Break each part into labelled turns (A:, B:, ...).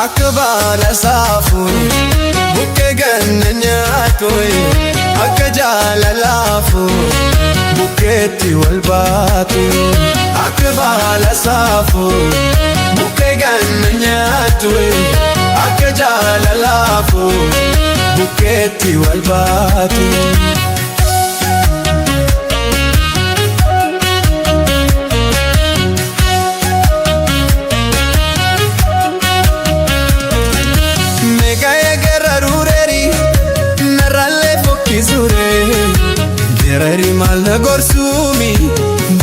A: akbala safu bukke gannanyatu akjala lafu bukketti walbatu akbala safu bukke gannanyatu akjala lafu bukketti walbatu Gerari mal gorsumi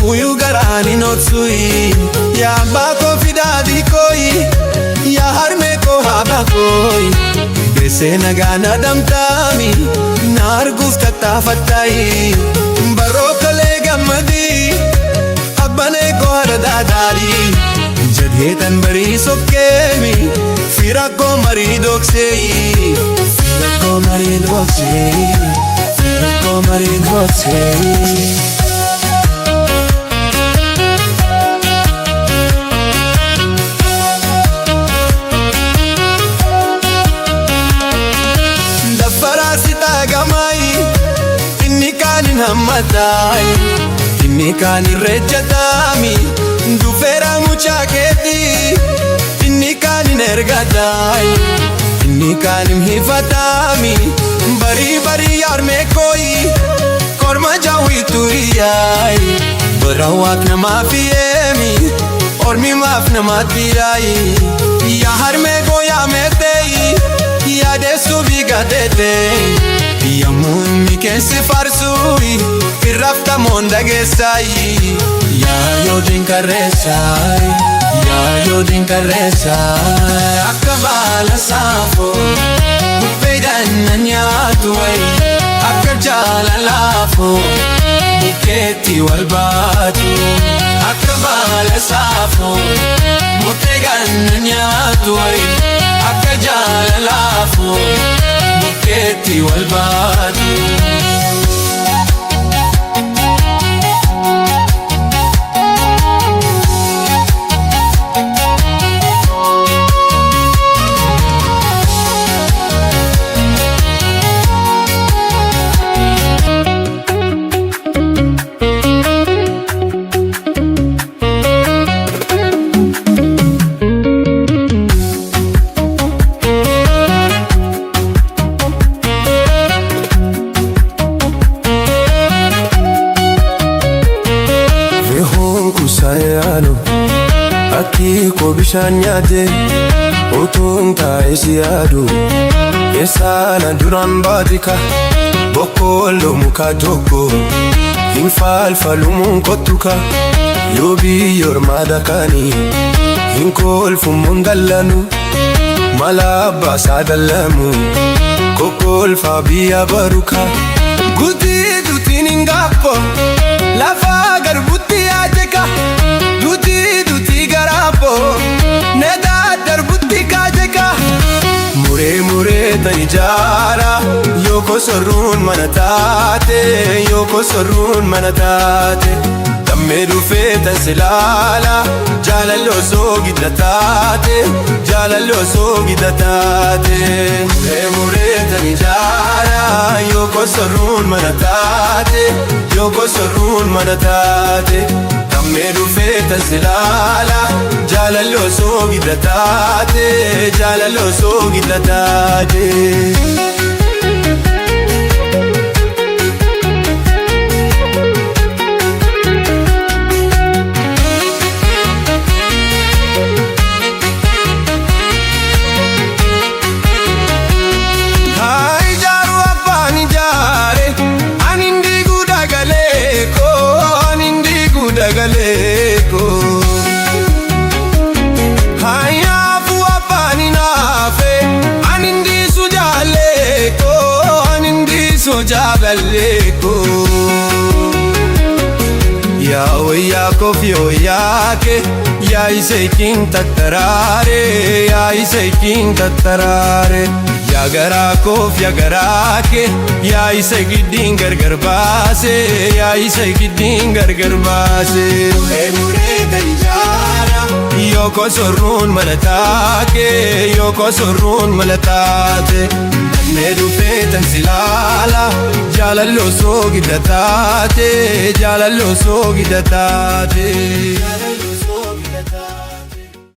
A: buyu garani notsui ya bako fidadi koi ya harme ko haba koi bese nagana damtami nar gufta fatai barokale gamadi abane ko dadari jadhetan bari sokemi firako mari doksei firako mari doksei Marin Hotel Dafarasita gamai inni kanin hammatai inni kanin rejjatami dufera muchaketi inni kanin ergatai inni kanin hifatami bari bari yaar me koi korma jawi turiyai barawak na mafiyemi ormi maf na matiyai ya har me goya me tei ya desu bigadete ya mummi kensi farsui irrafta monda gesai ya yodin karresai ya yodin karresai akbala safo nanyatu ay akjala lafu bukketti walbatu akbala safu mutegan nanyatu ay akjala lafu bukketti walbatu Aki ko bishaan nyaate utuun taa'ee si yaadu eessaana duraan baadika boqqoolloo muka tokko hin faalfalumuun kottuka yoo biyya ormaa dhaqanii hin kolfumuun dallanu mala abbaasaa dallamu kokkolfaa biyya baruka guutii duutiin hin gaappo lafaa garbutti yaadeka neda darbutti kajeka mure tanijara yoko sorun manatate yoko sorun manatate damme dufe tansilala jalalo sogidatate jalalo sogidatate mure tanijara yoko sorun manatate yoko sorun manatate damme dufe tansilala jalalo sogidatate jalalo sogidatate Galeko haya fuwa pani nafe anindi sujaleko anindi sujagaleko ya oya kofio yake ya ise kintatarare ya ise kintatarare ya gara kofia garake ya ise giddin gargar baase ya ise giddin gargar baase mure kosorruun malataake yoo kosorruun malataate mee dhufee tan silaala jaalalloo soo gidda taate jaalalloo soo gidda taate.